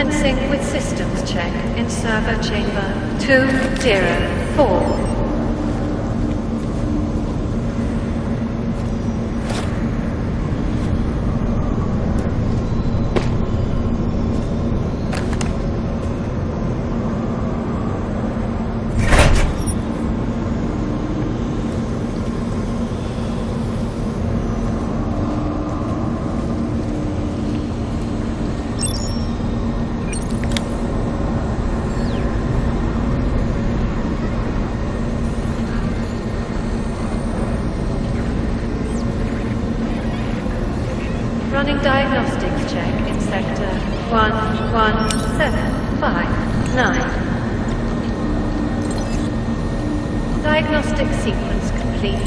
Commencing with systems check in server chamber 204. Running diagnostics check in sector 11759. Diagnostic sequence complete.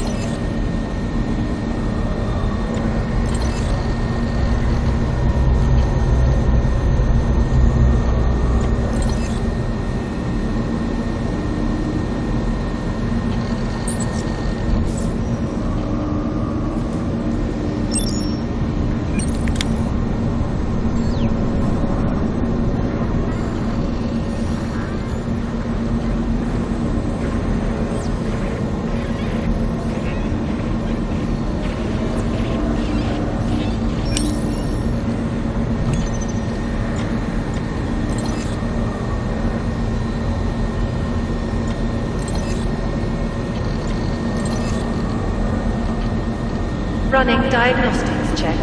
Running diagnostics check.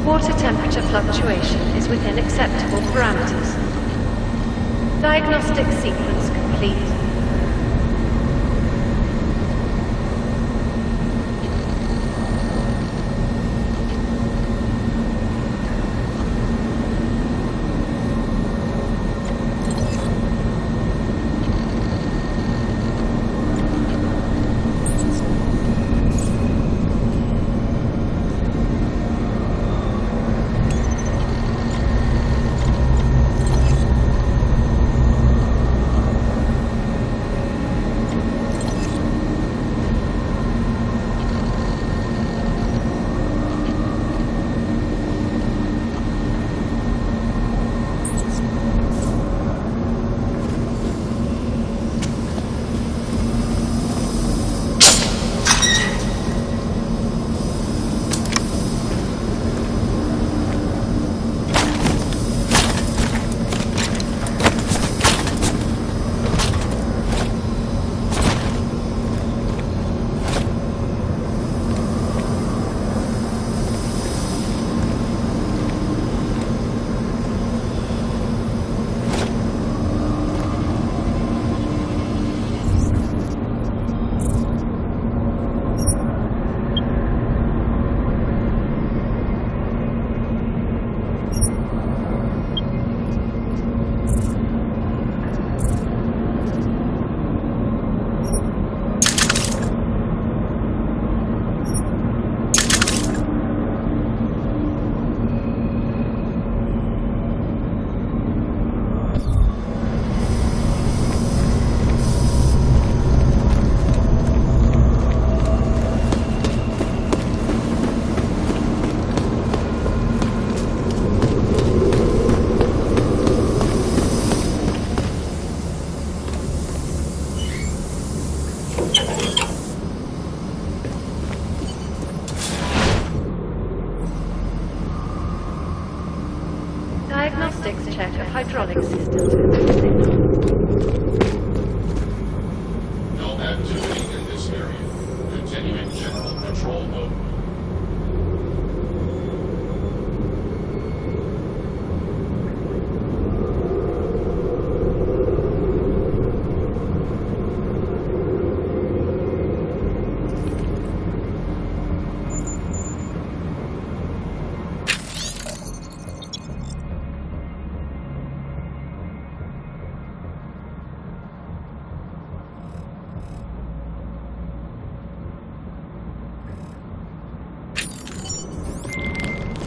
Water temperature fluctuation is within acceptable parameters. Diagnostic sequence complete. Diagnostics check of hydraulic systems. No activity in this area. Continuing general control mode.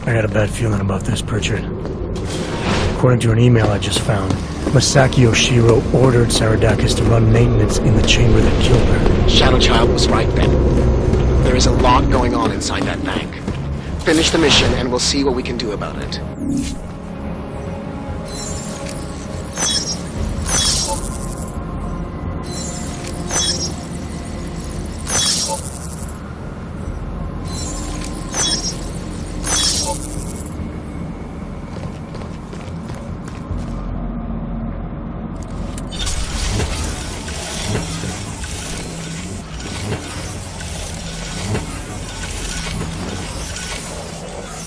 I got a bad feeling about this, Pritchard. According to an email I just found, Masaki Oshiro ordered Saradakis to run maintenance in the chamber that killed her. Shadowchild was right then. There is a lot going on inside that bank. Finish the mission and we'll see what we can do about it.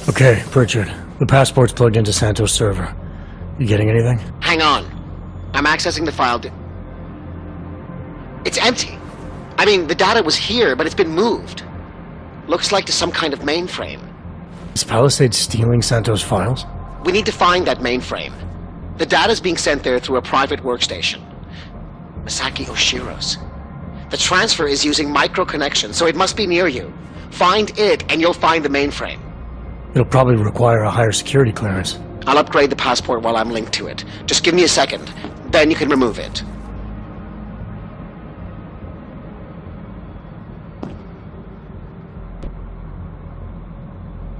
Okay, Pritchard. The passport's plugged into Santos' server. You getting anything? Hang on. I'm accessing the file. It's empty. I mean, the data was here, but it's been moved. Looks like to some kind of mainframe. Is Palisade stealing Santos' files? We need to find that mainframe. The data's being sent there through a private workstation. Masaki Oshiro's. The transfer is using micro-connection, so it must be near you. Find it, and you'll find the mainframe. It'll probably require a higher security clearance. I'll upgrade the passport while I'm linked to it. Just give me a second. Then you can remove it.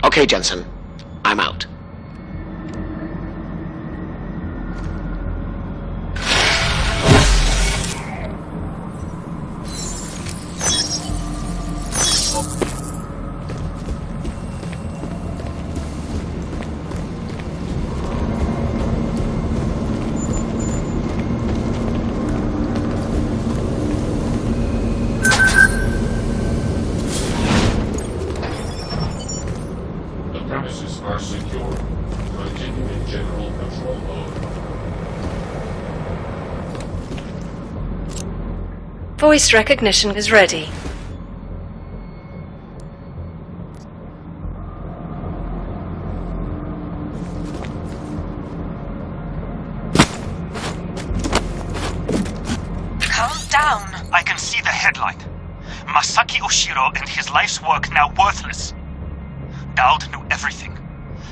Okay, Jensen. I'm out. Premises are secure. Continue in general control mode. Voice recognition is ready. Calm down. I can see the headlight. Masaki Oshiro and his life's work now worthless. Dowd knew everything.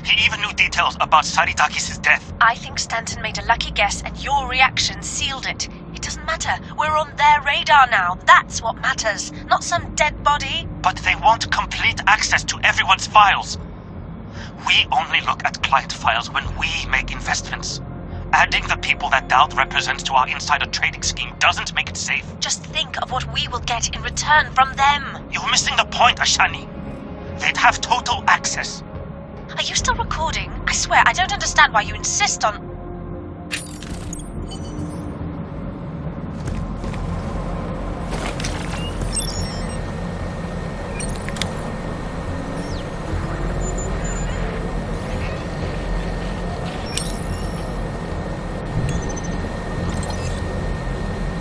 He even knew details about Saridakis' death. I think Stanton made a lucky guess and your reaction sealed it. It doesn't matter. We're on their radar now. That's what matters. Not some dead body. But they want complete access to everyone's files. We only look at client files when we make investments. Adding the people that Dowd represents to our insider trading scheme doesn't make it safe. Just think of what we will get in return from them. You're missing the point, Ashani. They'd have total access. Are you still recording? I swear, I don't understand why you insist on...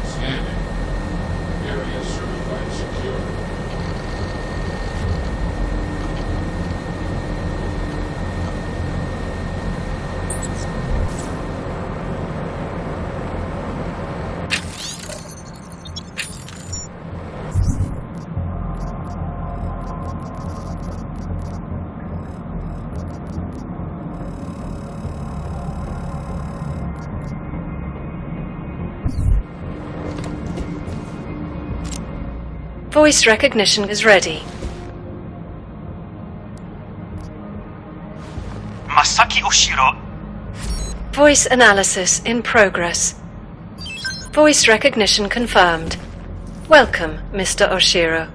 Scanning. Area certified secure. Voice recognition is ready. Masaki Oshiro. Voice analysis in progress. Voice recognition confirmed. Welcome, Mr. Oshiro.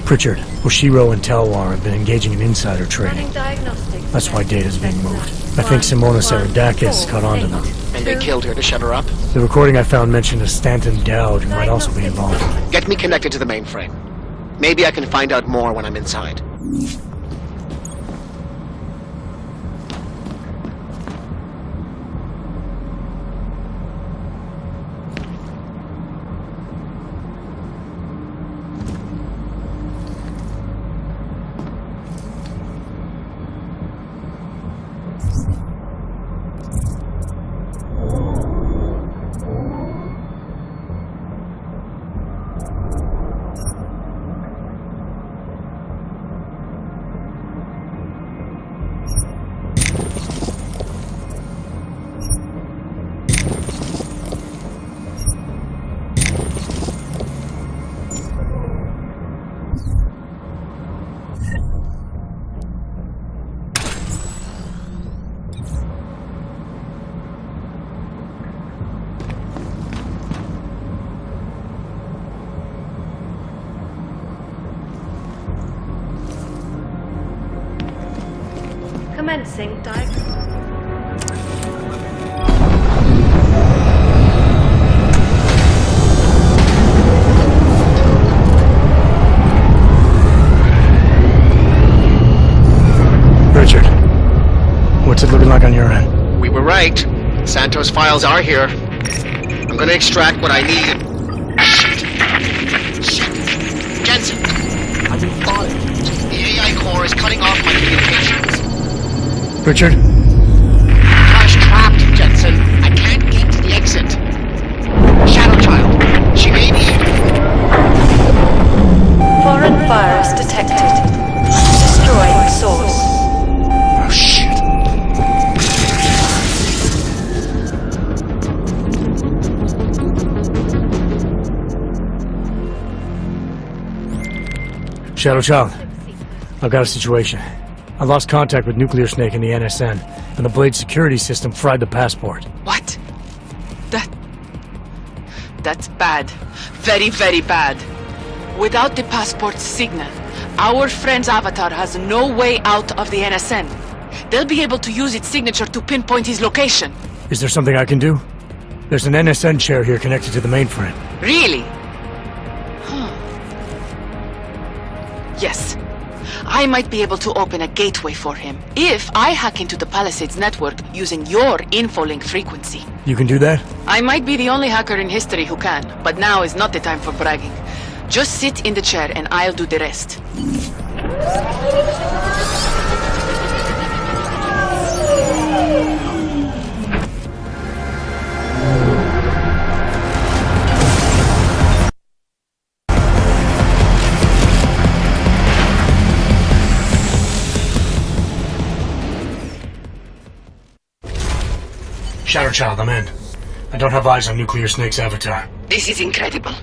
Pritchard, Oshiro and Talwar have been engaging in insider trading. Running diagnostics. That's why data's being moved. I think Simona Saradakis caught on to them. And they killed her to shut her up? The recording I found mentioned a Stanton Dowd who might also be involved. Get me connected to the mainframe. Maybe I can find out more when I'm inside. Commencing Richard, what's it looking like on your end? We were right. Santos' files are here. I'm gonna extract what I need. Shit. Jensen! I've been spotted. The AI core is cutting off my communications. Richard? Crash trapped, Jensen. I can't get to the exit. Shadow Child. She may be... Foreign virus detected. Destroying source. Oh, shit. Shadow Child, I've got a situation. I lost contact with Nuclear Snake and the NSN, and the Blade security system fried the passport. What? That's bad. Very, very bad. Without the passport's signal, our friend's avatar has no way out of the NSN. They'll be able to use its signature to pinpoint his location. Is there something I can do? There's an NSN chair here connected to the mainframe. Really? Yes. I might be able to open a gateway for him if I hack into the Palisades network using your infolink frequency. You can do that? I might be the only hacker in history who can, but now is not the time for bragging. Just sit in the chair and I'll do the rest. Shadow Child, I'm in. I don't have eyes on Nuclear Snake's avatar. This is incredible.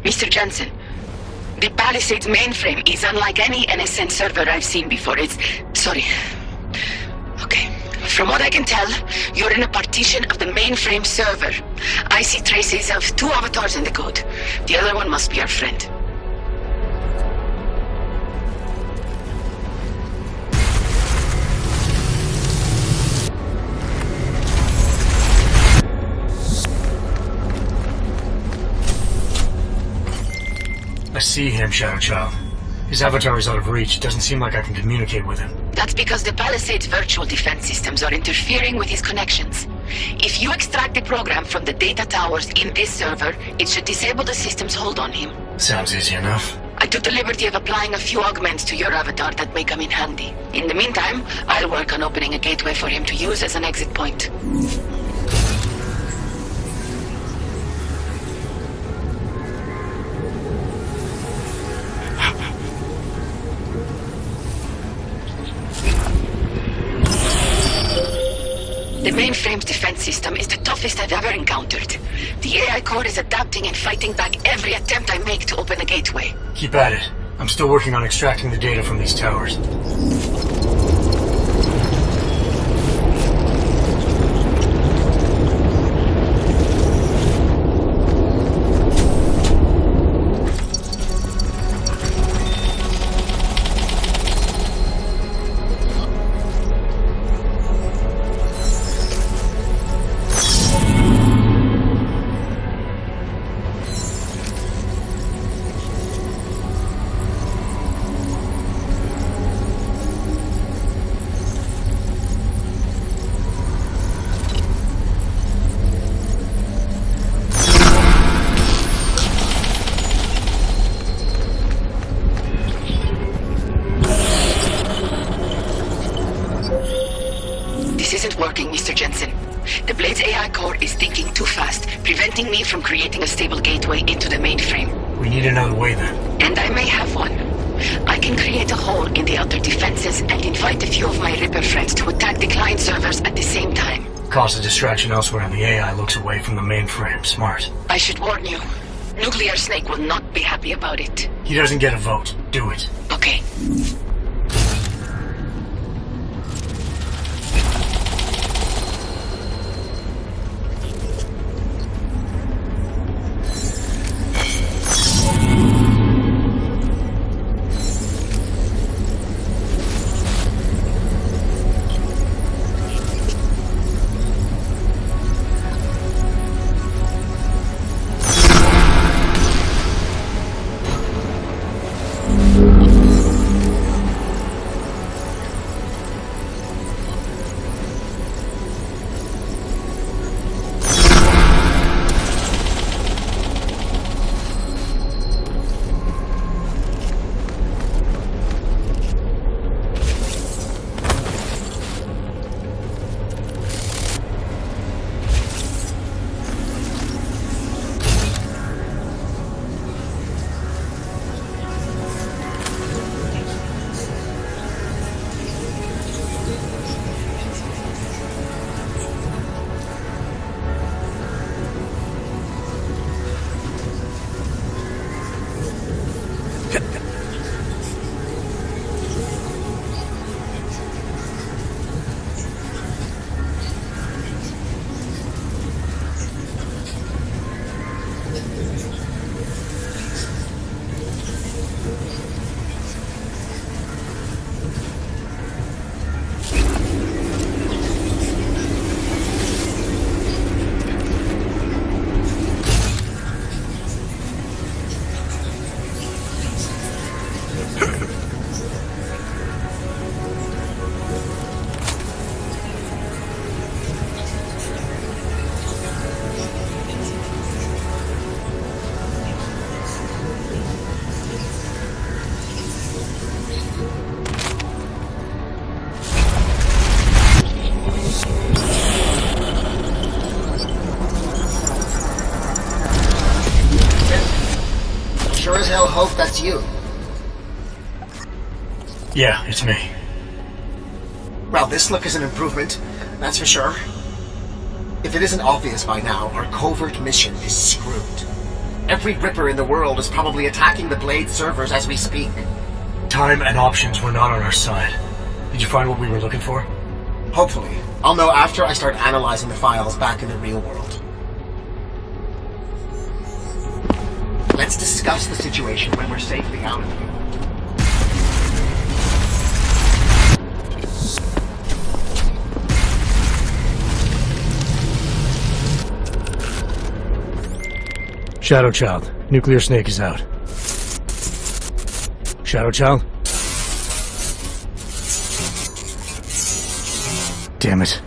Mr. Jensen, the Palisades mainframe is unlike any NSN server I've seen before. Sorry. Okay. From what I can tell, you're in a partition of the mainframe server. I see traces of 2 avatars in the code. The other one must be our friend. I see him, Shadow Child. His avatar is out of reach. It doesn't seem like I can communicate with him. That's because the Palisades virtual defense systems are interfering with his connections. If you extract the program from the data towers in this server, it should disable the system's hold on him. Sounds easy enough. I took the liberty of applying a few augments to your avatar that may come in handy. In the meantime, I'll work on opening a gateway for him to use as an exit point. The mainframe's defense system is the toughest I've ever encountered. The AI core is adapting and fighting back every attempt I make to open a gateway. Keep at it. I'm still working on extracting the data from these towers. This isn't working, Mr. Jensen. The Blade's AI core is thinking too fast, preventing me from creating a stable gateway into the mainframe. We need another way then. And I may have one. I can create a hole in the outer defenses and invite a few of my Ripper friends to attack the client servers at the same time. Cause a distraction elsewhere and the AI looks away from the mainframe. Smart. I should warn you. Nuclear Snake will not be happy about it. He doesn't get a vote. Do it. Okay. hope that's you. Yeah, it's me. Well, this look is an improvement, that's for sure. If it isn't obvious by now, our covert mission is screwed. Every Ripper in the world is probably attacking the Blade servers as we speak. Time and options were not on our side. Did you find what we were looking for? Hopefully. I'll know after I start analyzing the files back in the real world. Let's discuss the situation when we're safely out of here. Shadow Child, Nuclear Snake is out. Shadow Child? Damn it.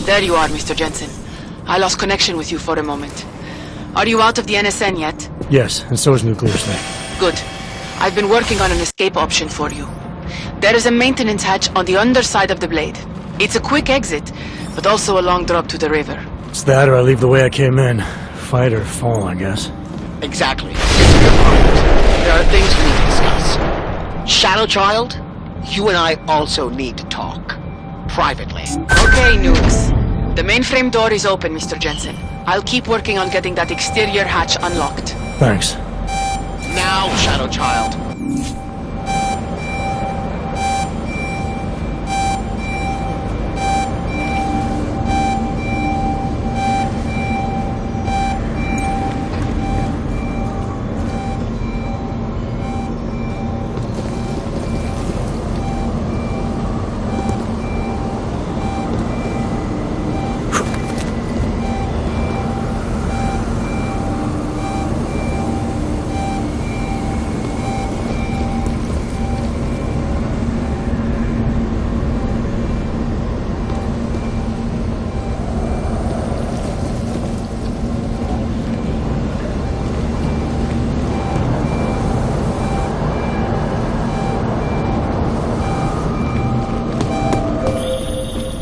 There you are, Mr. Jensen. I lost connection with you for a moment. Are you out of the NSN yet? Yes, and so is Nuclear Snake. Good. I've been working on an escape option for you. There is a maintenance hatch on the underside of the Blade. It's a quick exit, but also a long drop to the river. It's that or I leave the way I came in. Fight or fall, I guess. Exactly. There are things we need to discuss. Shadow Child, you and I also need to talk. Privately. Okay, Nukes. The mainframe door is open, Mr. Jensen. I'll keep working on getting that exterior hatch unlocked. Thanks. Now, Shadow Child.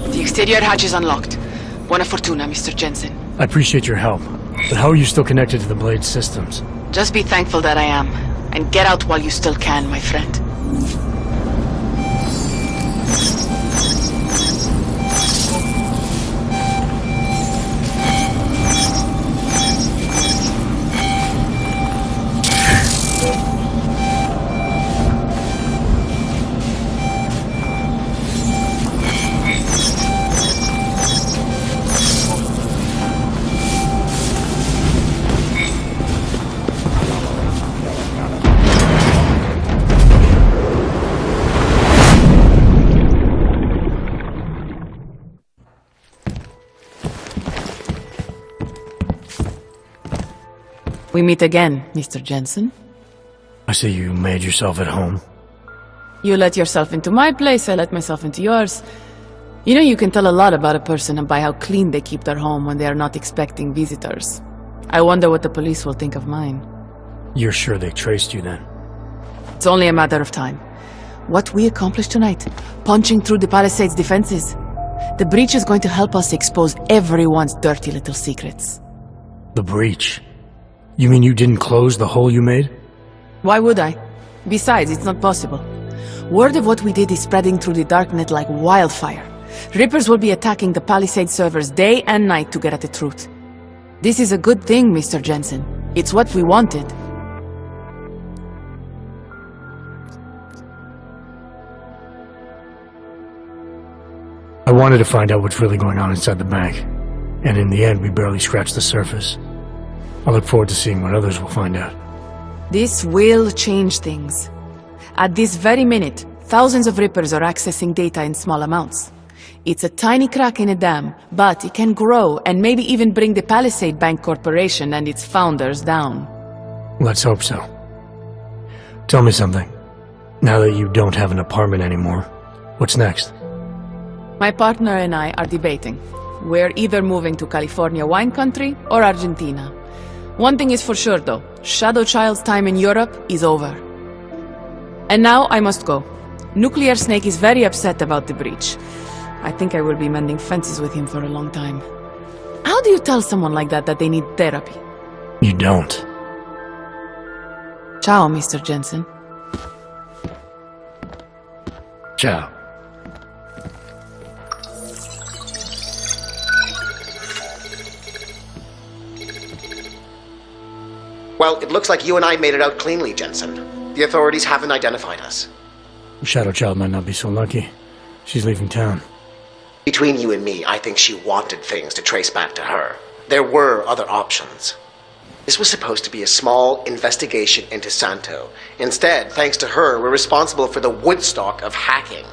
The exterior hatch is unlocked. Buona fortuna, Mr. Jensen. I appreciate your help, but how are you still connected to the Blade systems? Just be thankful that I am. And get out while you still can, my friend. We meet again, Mr. Jensen. I see you made yourself at home. You let yourself into my place, I let myself into yours. You know, you can tell a lot about a person by how clean they keep their home when they are not expecting visitors. I wonder what the police will think of mine. You're sure they traced you then? It's only a matter of time. What we accomplished tonight, punching through the Palisades' defenses. The breach is going to help us expose everyone's dirty little secrets. The breach? You mean you didn't close the hole you made? Why would I? Besides, it's not possible. Word of what we did is spreading through the darknet like wildfire. Rippers will be attacking the Palisade servers day and night to get at the truth. This is a good thing, Mr. Jensen. It's what we wanted. I wanted to find out what's really going on inside the bank. And in the end, we barely scratched the surface. I look forward to seeing what others will find out. This will change things. At this very minute, thousands of Rippers are accessing data in small amounts. It's a tiny crack in a dam, but it can grow and maybe even bring the Palisade Bank Corporation and its founders down. Let's hope so. Tell me something. Now that you don't have an apartment anymore, what's next? My partner and I are debating. We're either moving to California wine country or Argentina. One thing is for sure though, Shadow Child's time in Europe is over. And now I must go. Nuclear Snake is very upset about the breach. I think I will be mending fences with him for a long time. How do you tell someone like that they need therapy? You don't. Ciao, Mr. Jensen. Ciao. Well, it looks like you and I made it out cleanly, Jensen. The authorities haven't identified us. Shadow Child might not be so lucky. She's leaving town. Between you and me, I think she wanted things to trace back to her. There were other options. This was supposed to be a small investigation into Santo. Instead, thanks to her, we're responsible for the Woodstock of hacking.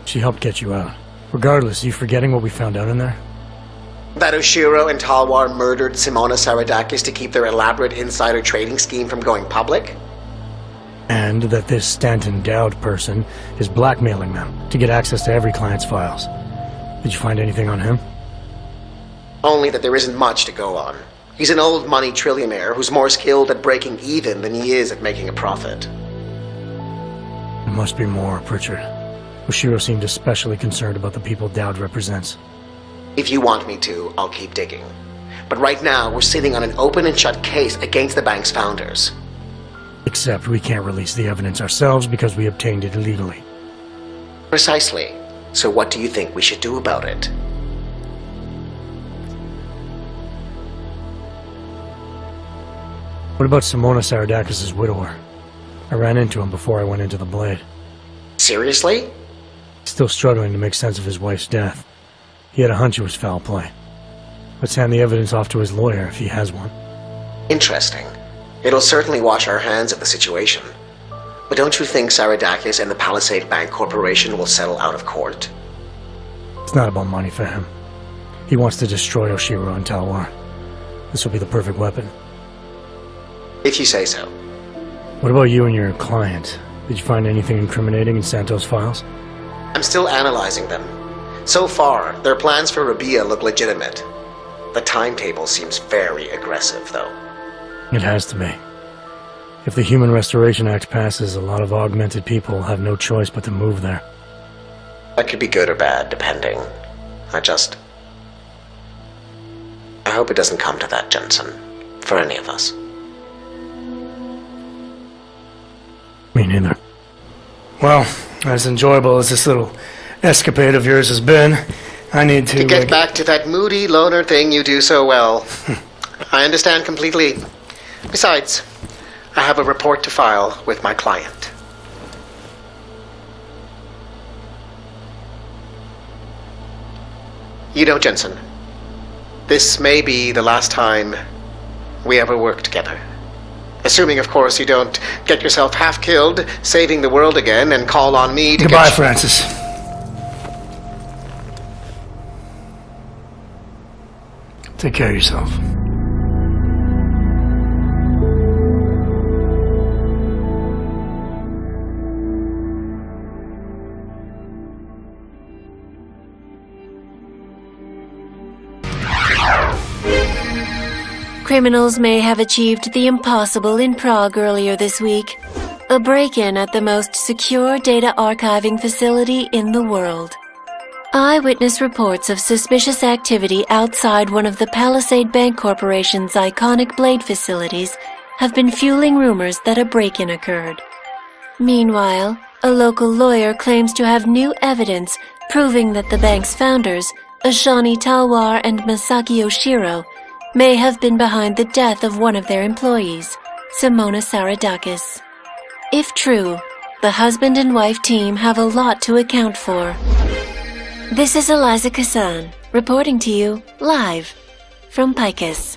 She helped get you out. Regardless, are you forgetting what we found out in there? That Oshiro and Talwar murdered Simona Saradakis to keep their elaborate insider trading scheme from going public? And that this Stanton Dowd person is blackmailing them to get access to every client's files. Did you find anything on him? Only that there isn't much to go on. He's an old money trillionaire who's more skilled at breaking even than he is at making a profit. There must be more, Pritchard. Oshiro seemed especially concerned about the people Dowd represents. If you want me to, I'll keep digging. But right now, we're sitting on an open and shut case against the bank's founders. Except we can't release the evidence ourselves because we obtained it illegally. Precisely. So what do you think we should do about it? What about Simona Saradakis' widower? I ran into him before I went into the Blade. Seriously? Still struggling to make sense of his wife's death. He had a hunch it was foul play. Let's hand the evidence off to his lawyer if he has one. Interesting. It'll certainly wash our hands of the situation. But don't you think Saradakis and the Palisade Bank Corporation will settle out of court? It's not about money for him. He wants to destroy Oshiro and Talwar. This will be the perfect weapon. If you say so. What about you and your client? Did you find anything incriminating in Santo's files? I'm still analyzing them. So far, their plans for Rabia look legitimate. The timetable seems very aggressive, though. It has to be. If the Human Restoration Act passes, a lot of augmented people will have no choice but to move there. That could be good or bad, depending. I hope it doesn't come to that, Jensen. For any of us. Me neither. Well, as enjoyable as this little escapade of yours has been, I need to... get back to that moody loner thing you do so well. I understand completely. Besides, I have a report to file with my client. You know, Jensen, this may be the last time we ever work together. Assuming, of course, you don't get yourself half killed, saving the world again, and call on me to Goodbye, Francis. Take care of yourself. Criminals may have achieved the impossible in Prague earlier this week. A break-in at the most secure data archiving facility in the world. Eyewitness reports of suspicious activity outside one of the Palisade Bank Corporation's iconic Blade facilities have been fueling rumors that a break-in occurred. Meanwhile, a local lawyer claims to have new evidence proving that the bank's founders, Ashani Talwar and Masaki Oshiro, may have been behind the death of one of their employees, Simona Saradakis. If true, the husband and wife team have a lot to account for. This is Eliza Kassan, reporting to you live from Picus.